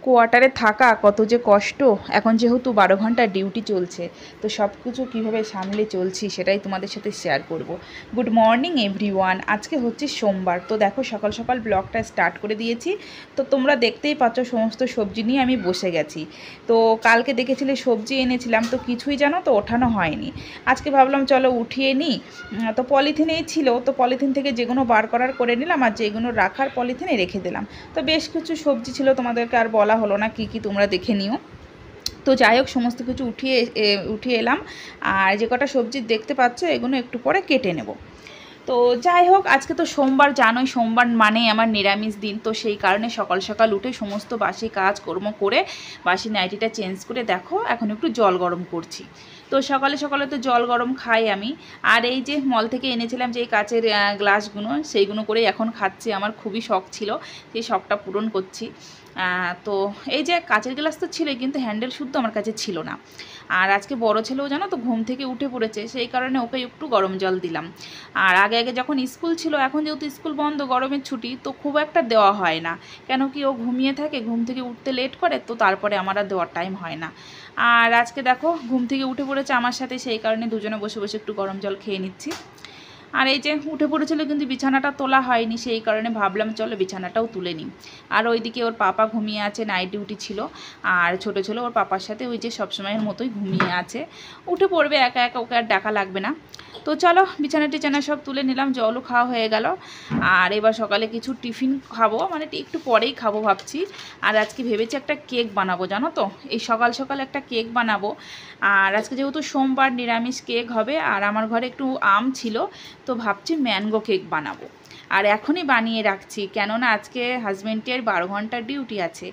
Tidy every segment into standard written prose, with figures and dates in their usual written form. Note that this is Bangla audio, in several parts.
কোয়ার্টারে থাকা কত যে কষ্ট। এখন যেহেতু 12 ঘন্টা ডিউটি চলছে, তো সব কিছু কীভাবে সামলে চলছি সেটাই তোমাদের সাথে শেয়ার করব। Good morning everyone. আজকে হচ্ছে সোমবার। তো দেখো সকাল সকাল ব্লগটা স্টার্ট করে দিয়েছি। তো তোমরা দেখতেই পাচ্ছ সমস্ত সবজি নিয়ে আমি বসে গেছি। তো কালকে দেখেছিলে সবজি এনেছিলাম, তো কিছুই জানো তো ওঠানো হয়নি। আজকে ভাবলাম চলো উঠিয়ে নিই। তো পলিথিনেই ছিল, তো পলিথিন থেকে যেগুলো বার করার করে নিলাম, আর যেগুলো রাখার পলিথিনে রেখে দিলাম। তো বেশ কিছু সবজি ছিল, তোমাদেরকে আর বলা হলো না, কি তোমরা দেখে নিও। তো যাই হোক সমস্ত কিছু উঠিয়ে এলাম। আর যে কটা সবজি দেখতে পাচ্ছ এগুলো একটু পরে কেটে নেব। তো যাই হোক আজকে তো সোমবার, জানোই সোমবার মানে আমার নিরামিষ দিন। তো সেই কারণে সকাল সকাল উঠে সমস্ত বাসি কাজকর্ম করে বাসি নাইটিটা চেঞ্জ করে দেখো এখন একটু জল গরম করছি। তো সকালে সকালে তো জল গরম খাই আমি। আর এই যে মল থেকে এনেছিলাম যে কাচের গ্লাসগুলো, সেইগুলো করে এখন খাচ্ছি। আমার খুবই শখ ছিল, সেই শখটা পূরণ করছি। তো এই যে কাচের গ্লাস তো ছিলই, কিন্তু হ্যান্ডেল শুদ্ধ আমার কাছে ছিল না। আর আজকে বড় ছেলেও জানো তো ঘুম থেকে উঠে পড়েছে, সেই কারণে ওকে একটু গরম জল দিলাম। আর আগে যখন স্কুল ছিল, এখন যেহেতু স্কুল বন্ধ, গরমের ছুটি, তো খুব একটা দেওয়া হয় না। কেন কি ও ঘুমিয়ে থাকে, ঘুম থেকে উঠতে লেট করে, তো তারপরে আমার আর দেওয়ার টাইম হয় না। আর আজকে দেখো ঘুম থেকে উঠে পড়েছে আমার সাথে, সেই কারণে দুজনে বসে বসে একটু গরম জল খেয়ে নিচ্ছি। আর এই যে উঠে পড়েছিল, কিন্তু বিছানাটা তোলা হয়নি, সেই কারণে ভাবলাম চলো বিছানাটাও তুলে নিই। আর ওইদিকে ওর পাপা ঘুমিয়ে আছে, নাইট ডিউটি ছিল। আর ছোটো ছেলে ওর পাপার সাথে ওই যে সবসময়ের মতোই ঘুমিয়ে আছে, উঠে পড়বে একা একা, ওকে আর ডাকা লাগবে না। তো চলো বিছানা টিছানা সব তুলে নিলাম, জলও খাওয়া হয়ে গেল। আর এবার সকালে কিছু টিফিন খাবো, মানে একটু পরেই খাবো ভাবছি। আর আজকে ভেবেছি একটা কেক বানাবো, জানো তো, এই সকাল সকাল একটা কেক বানাবো। আর আজকে যেহেতু সোমবার, নিরামিষ কেক হবে। আর আমার ঘরে একটু আম ছিল, তো ভাবছি ম্যাঙ্গো কেক বানাবো। আর এখনই বানিয়ে রাখছি, কেননা আজকে হাজব্যান্ডের 12 ঘন্টার ডিউটি আছে।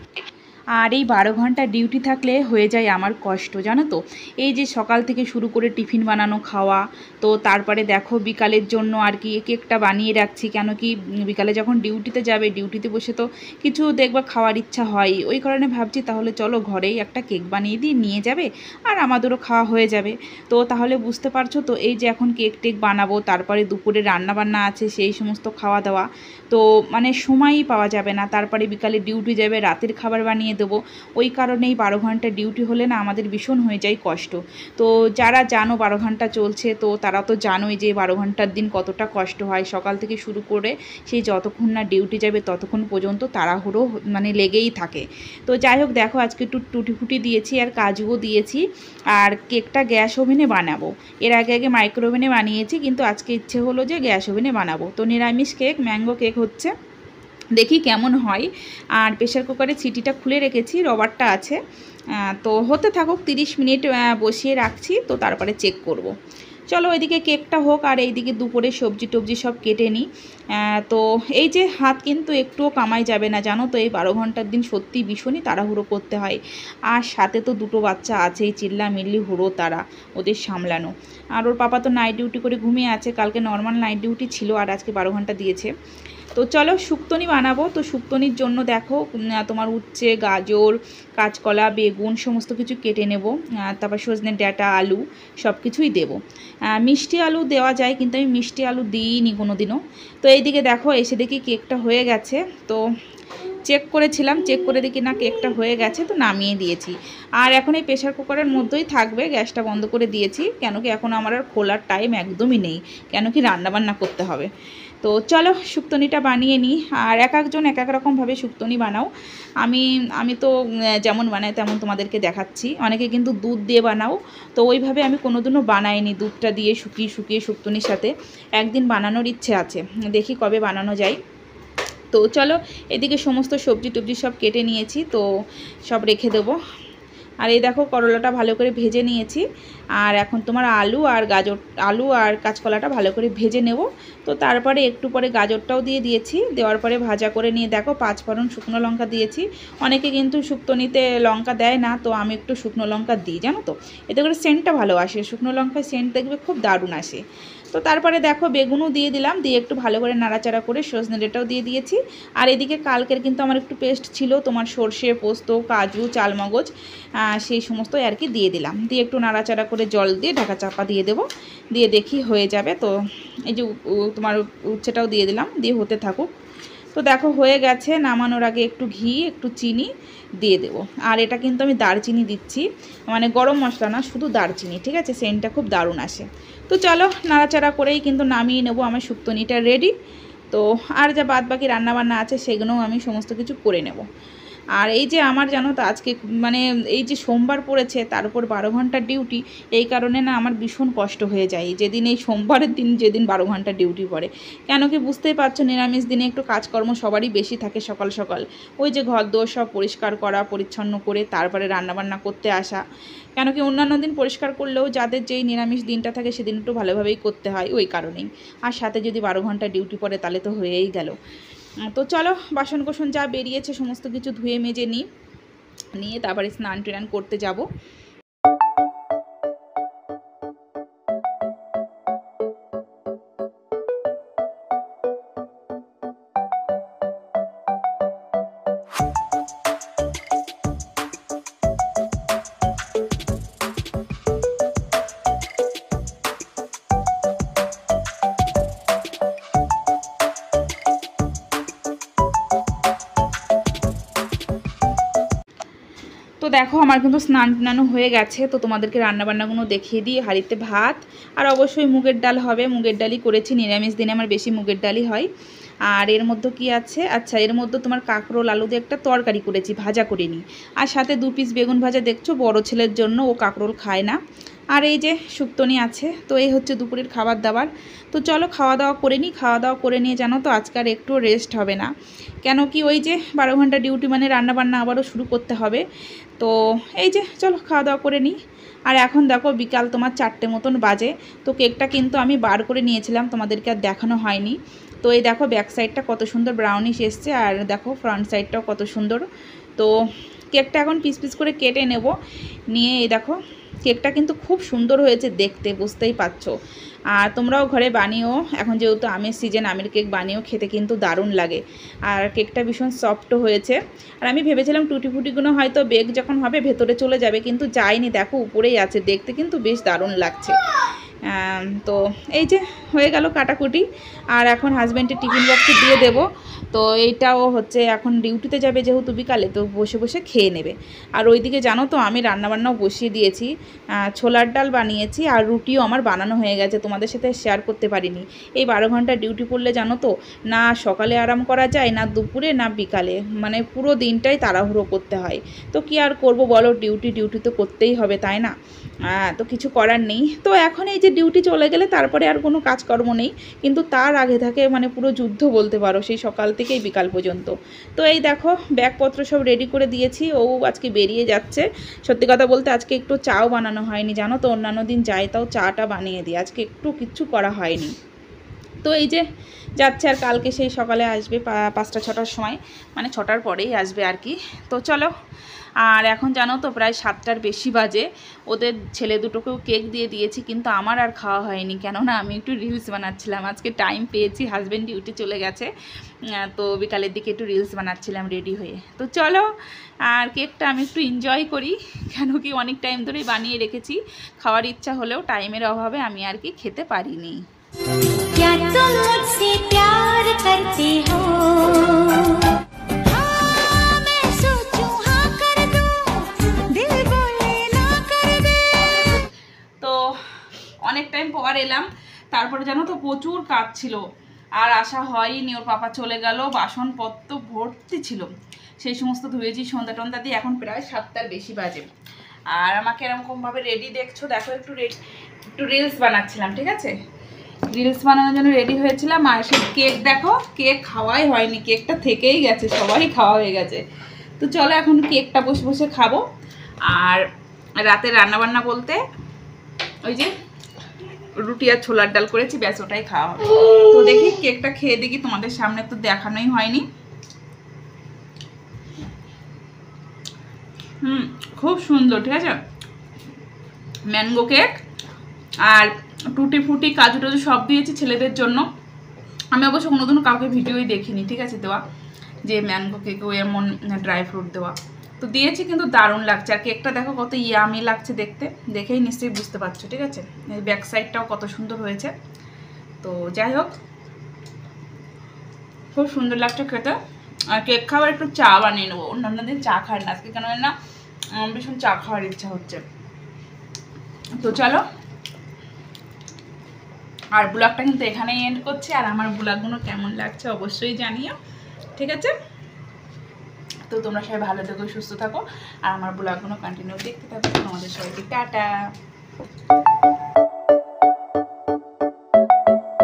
আর এই 12 ঘন্টা ডিউটি থাকলে হয়ে যায় আমার কষ্ট, জানো তো। এই যে সকাল থেকে শুরু করে টিফিন বানানো, খাওয়া, তো তারপরে দেখো বিকালের জন্য আর কি কেকটা বানিয়ে রাখছি। কেন কি বিকালে যখন ডিউটিতে যাবে, ডিউটিতে বসে তো কিছু দেখবা খাওয়ার ইচ্ছা হয়, ওই কারণে ভাবছি তাহলে চলো ঘরেই একটা কেক বানিয়ে দিয়ে নিয়ে যাবে, আর আমাদেরও খাওয়া হয়ে যাবে। তো তাহলে বুঝতে পারছো তো, এই যে এখন কেক টেক বানাবো, তারপরে দুপুরে রান্নাবান্না আছে, সেই সমস্ত খাওয়া দাওয়া, তো মানে সময়ই পাওয়া যাবে না। তারপরে বিকালে ডিউটি যাবে, রাতের খাবার বানিয়ে দেবো। ওই কারণেই 12 ঘন্টা ডিউটি হলে না আমাদের ভীষণ হয়ে যায় কষ্ট। তো যারা জানো 12 ঘন্টা চলছে, তো তারা তো জানোই যে 12 ঘন্টার দিন কতটা কষ্ট হয়। সকাল থেকে শুরু করে সেই যতক্ষণ না ডিউটি যাবে ততক্ষণ পর্যন্ত তাড়াহুড়ো মানে লেগেই থাকে। তো যাই হোক দেখো আজকে একটু টুটি ফুটি দিয়েছি আর কাজুও দিয়েছি। আর কেকটা গ্যাস ওভেনে বানাবো। এর আগে মাইক্রো ওভেনে বানিয়েছি, কিন্তু আজকে ইচ্ছে হলো যে গ্যাস ওভেনে বানাবো। তো নিরামিষ কেক, ম্যাঙ্গো কেক হচ্ছে, দেখি কেমন হয়। আর প্রেশার কুকারে সিটিটা খুলে রেখেছি, রবারটা আছে। তো হতে থাকুক, 30 মিনিট বসিয়ে রাখছি, তো তারপরে চেক করব। চলো ওইদিকে কেকটা হোক, আর এইদিকে দুপুরে সবজি টবজি সব কেটে নিই। তো এই যে হাত কিন্তু একটুও কামাই যাবে না, জানো তো। এই 12 ঘন্টার দিন সত্যি ভীষণই তাড়াহুড়ো করতে হয়। আর সাথে তো দুটো বাচ্চা আছেই, চিল্লামিল্লি হুড়ো তারা, ওদের সামলানো। আর ওর পাপা তো নাইট ডিউটি করে ঘুমিয়ে আছে, কালকে নর্মাল নাইট ডিউটি ছিল, আর আজকে 12 ঘন্টা দিয়েছে। তো চলো শুক্তনি বানাবো। তো শুক্তনির জন্য দেখো তোমার উচ্ছে, গাজর, কাঁচকলা, বেগুন সমস্ত কিছু কেটে নেব। তারপর সজনে ডাঁটা, আলু সব কিছুই দেবো। মিষ্টি আলু দেওয়া যায়, কিন্তু আমি মিষ্টি আলু দিইনি কোনো দিনও। তো এইদিকে দেখো এসে দেখি কেকটা হয়ে গেছে। তো চেক করেছিলাম, চেক করে দেখি না কেকটা হয়ে গেছে, তো নামিয়ে দিয়েছি। আর এখন এই প্রেশার কুকারের মধ্যেই থাকবে, গ্যাসটা বন্ধ করে দিয়েছি। কেন কি এখন আমার আর খোলার টাইম একদমই নেই, কেন কি রান্নাবান্না করতে হবে। তো চলো শুক্তনিটা বানিয়ে নিই। আর এক একজন এক এক রকমভাবে শুক্তনি বানাও। আমি তো যেমন বানাই তেমন তোমাদেরকে দেখাচ্ছি। অনেকে কিন্তু দুধ দিয়ে বানাও, তো ওইভাবে আমি কোনোদিনও বানাইনি, দুধটা দিয়ে শুকিয়ে শুকিয়ে শুক্তনির সাথে। একদিন বানানোর ইচ্ছে আছে, দেখি কবে বানানো যায়। তো চলো এদিকে সমস্ত সবজি টবজি সব কেটে নিয়েছি, তো সব রেখে দেবো। আর এই দেখো করলাটা ভালো করে ভেজে নিয়েছি। আর এখন তোমার আলু আর কাঁচকলাটা ভালো করে ভেজে নেব। তো তারপরে একটু পরে গাজরটাও দিয়ে দিয়েছি, দেওয়ার পরে ভাজা করে নিয়ে দেখো 5 ফোড়ন শুকনো লঙ্কা দিয়েছি। অনেকে কিন্তু শুক্তনিতে লঙ্কা দেয় না, তো আমি একটু শুকনো লঙ্কা দিই, জানো তো, এতে করে সেন্টটা ভালো আসে। শুকনো লঙ্কায় সেন্ট দেখবে খুব দারুণ আসে। তো তারপরে দেখো বেগুনও দিয়ে দিলাম, দিয়ে একটু ভালো করে নাড়াচাড়া করে সজনে ডাঁটাও দিয়ে দিয়েছি। আর এদিকে কালকের কিন্তু আমার একটু পেস্ট ছিল, তোমার সর্ষে, পোস্ত, কাজু, চালমগজ, সেই সমস্ত আর কি দিয়ে দিলাম। দিয়ে একটু নাড়াচাড়া করে জল দিয়ে ঢাকা চাপা দিয়ে দেবো, দিয়ে দেখি হয়ে যাবে। তো এই যে তোমার উচ্ছেটাও দিয়ে দিলাম, দিয়ে হতে থাকুক। তো দেখো হয়ে গেছে, নামানোর আগে একটু ঘি একটু চিনি দিয়ে দেবো। আর এটা কিন্তু আমি দারচিনি দিচ্ছি, মানে গরম মশলা না, শুধু দারচিনি, ঠিক আছে, সেন্টটা খুব দারুণ আসে। তো চলো নাড়াচাড়া করেই কিন্তু নামিয়ে নেবো, আমার শুক্তনিটা রেডি। তো আর যা বাদ বাকি রান্নাবান্না আছে সেগুলোও আমি সমস্ত কিছু করে নেব। আর এই যে আমার জানো তো আজকে মানে এই যে সোমবার পড়েছে, তার উপর 12 ঘন্টার ডিউটি, এই কারণে না আমার ভীষণ কষ্ট হয়ে যায় যেদিন এই সোমবারের দিন, যেদিন 12 ঘন্টার ডিউটি পড়ে। কেন কি বুঝতেই পারছো, নিরামিষ দিনে একটু কাজকর্ম সবারই বেশি থাকে সকাল সকাল। ওই যে ঘর দোর সব পরিষ্কার করা, পরিচ্ছন্ন করে তারপরে রান্নাবান্না করতে আসা। কেন কি অন্যান্য দিন পরিষ্কার করলেও যাদের যেই নিরামিষ দিনটা থাকে সেদিন একটু ভালোভাবেই করতে হয়, ওই কারণেই। আর সাথে যদি 12 ঘন্টা ডিউটি পড়ে তাহলে তো হয়েই গেল। তো চলো বাসন কোসন যা বেরিয়েছে সমস্ত কিছু ধুয়ে মেজে নিয়ে তারপরে স্নান টান করতে যাব। তো দেখো আমার কিন্তু স্নান টানানো হয়ে গেছে। তো তোমাদেরকে রান্নাবান্নাগুলো দেখিয়ে দিই। হাঁড়িতে ভাত আর অবশ্যই মুগের ডাল হবে, মুগের ডালই করেছি, নিরামিষ দিনে আমার বেশি মুগের ডালই হয়। আর এর মধ্যে কি আছে, আচ্ছা এর মধ্যে তোমার কাঁকরোল আলু দিয়ে একটা তরকারি করেছি, ভাজা করিনি। আর সাথে 2 পিস বেগুন ভাজা, দেখছো বড় ছেলের জন্য, ও কাঁকরোল খায় না। আর এই যে শুক্তনি আছে। তো এই হচ্ছে দুপুরের খাবার দাবার। তো চলো খাওয়া দাওয়া করে নিই। খাওয়া দাওয়া করে নিয়ে জানো তো আজকে আর একটু রেস্ট হবে না। কেন কি ওই যে 12 ঘন্টা ডিউটি, মানে রান্নাবান্না আবারও শুরু করতে হবে। তো এই যে চলো খাওয়া দাওয়া করে নিই। আর এখন দেখো বিকাল তোমার 4টে মতন বাজে। তো কেকটা কিন্তু আমি বার করে নিয়েছিলাম, তোমাদেরকে আর দেখানো হয়নি। তো এই দেখো ব্যাক সাইডটা কত সুন্দর ব্রাউনিশ এসছে, আর দেখো ফ্রন্ট সাইডটাও কত সুন্দর। তো কেকটা এখন পিস পিস করে কেটে নেব। নিয়ে এই দেখো কেকটা কিন্তু খুব সুন্দর হয়েছে দেখতে, বুঝতেই পারছো। আর তোমরাও ঘরে বানিও, এখন যেহেতু আমের সিজন, আমের কেক বানিয়েও খেতে কিন্তু দারুণ লাগে। আর কেকটা ভীষণ সফটও হয়েছে। আর আমি ভেবেছিলাম টুটি ফুটিগুলো হয়তো বেক যখন হবে ভেতরে চলে যাবে, কিন্তু যায়নি, দেখো উপরেই আছে, দেখতে কিন্তু বেশ দারুণ লাগছে। তো এই যে হয়ে গেল কাটাকুটি। আর এখন হাজব্যান্ডের টিফিন বক্সে দিয়ে দেব। তো এইটাও হচ্ছে এখন ডিউটিতে যাবে যেহেতু বিকালে, তো বসে বসে খেয়ে নেবে। আর ওইদিকে জানো তো আমি রান্নাবান্নাও বসিয়ে দিয়েছি, ছোলার ডাল বানিয়েছি, আর রুটিও আমার বানানো হয়ে গেছে, তোমাদের সাথে শেয়ার করতে পারিনি। এই 12 ঘন্টা ডিউটি পড়লে জানো তো, না সকালে আরাম করা যায়, না দুপুরে, না বিকালে, মানে পুরো দিনটাই তাড়াহুড়ো করতে হয়। তো কি আর করব বলো, ডিউটি তো করতেই হবে, তাই না? তো কিছু করার নেই। তো এখন এই যে ডিউটি চলে গেলে তারপরে আর কোনো কাজকর্ম নেই, কিন্তু তার আগে থাকে মানে পুরো যুদ্ধ বলতে পারো, সেই সকাল থেকেই বিকাল পর্যন্ত। তো এই দেখো ব্যাগপত্র সব রেডি করে দিয়েছি, ও আজকে বেরিয়ে যাচ্ছে। সত্যি কথা বলতে আজকে একটু চাও বানানো হয়নি জানো তো, অন্যান্য দিন যাই তাও চাটা বানিয়ে দিই, আজকে একটু কিচ্ছু করা হয়নি। তো এই যে যাচ্ছে, আর কালকে সেই সকালে আসবে 5টা 6টার সময়, মানে 6টার পরেই আসবে আর কি। তো চলো। আর এখন জানো তো প্রায় 7টার বেশি বাজে। ওদের ছেলে দুটোকেও কেক দিয়ে দিয়েছি, কিন্তু আমার আর খাওয়া হয়নি, কেননা আমি একটু রিলস বানাচ্ছিলাম, আজকে টাইম পেয়েছি, হাজব্যান্ড ডিউটি চলে গেছে। তো বিকালের দিকে একটু রিলস বানাচ্ছিলাম রেডি হয়ে। তো চলো, আর কেকটা আমি একটু এনজয় করি, কেন কি অনেক টাইম ধরেই বানিয়ে রেখেছি, খাওয়ার ইচ্ছা হলেও টাইমের অভাবে আমি আর কি খেতে পারিনি। क्या तुम मुझसे प्यार करते हो? हाँ, मैं सोचूं हाँ कर दूं, दिल बोले ना कर दे। তো অনেক টাইম পর এলাম, তারপরে জানো তো প্রচুর কাজ ছিল, আর আসা হয়নি, ওর পাপা চলে গেল, বাসনপত্র ভর্তি ছিল, সেই সমস্ত ধুয়েছি সন্ধ্যা টন্ধা দিয়ে। এখন প্রায় 7টার বেশি বাজে। আর আমাকে এরকমভাবে রেডি দেখছো, দেখো একটু রিলস বানাচ্ছিলাম, ঠিক আছে, রিলস বানানোর জন্য রেডি হয়েছিলাম। আর সেই কেক দেখো, কেক খাওয়াই হয়নি, কেকটা থেকেই গেছে, সবারই খাওয়া হয়ে গেছে। তো চলো এখন কেকটা বসে বসে খাবো। আর রাতে রান্নাবান্না বলতে ওই যে রুটি আর ছোলার ডাল করেছি, ব্যাস ওটাই খাওয়া হবে। তো দেখি কেকটা খেয়ে দেখি, তোমাদের সামনে তো দেখানোই হয়নি। খুব সুন্দর, ঠিক আছে, ম্যাঙ্গো কেক। আর টুটি ফুটি কাজু টাজু সব দিয়েছি ছেলেদের জন্য। আমি অবশ্য কোনোদিনও কাউকে ভিডিওই দেখিনি, ঠিক আছে, দেওয়া যে ম্যাঙ্গো কেকেও এমন ড্রাই ফ্রুট দেওয়া। তো দিয়েছি, কিন্তু দারুণ লাগছে। আর কেকটা দেখো কত ইয়ামি লাগছে দেখতে, দেখেই নিশ্চয়ই বুঝতে পারছো, ঠিক আছে। এই ব্যাক সাইডটাও কত সুন্দর হয়েছে। তো যাই হোক, খুব সুন্দর লাগছে খেতে। আর কেক খাবার একটু চা বানিয়ে নেবো, অন্যান্য দিন চা খাই না, আজকে কেন না ভীষণ চা খাওয়ার ইচ্ছা হচ্ছে। তো চলো, আর ব্লগটা কিন্তু এখানেই এন্ড করছি। আর আমার ব্লগগুলো কেমন লাগছে অবশ্যই জানিও, ঠিক আছে? তো তোমরা সবাই ভালো থেকো, সুস্থ থাকো, আর আমার ব্লগগুলো কন্টিনিউ দেখতে থাকো। তোমাদের সবাইকে টাটা।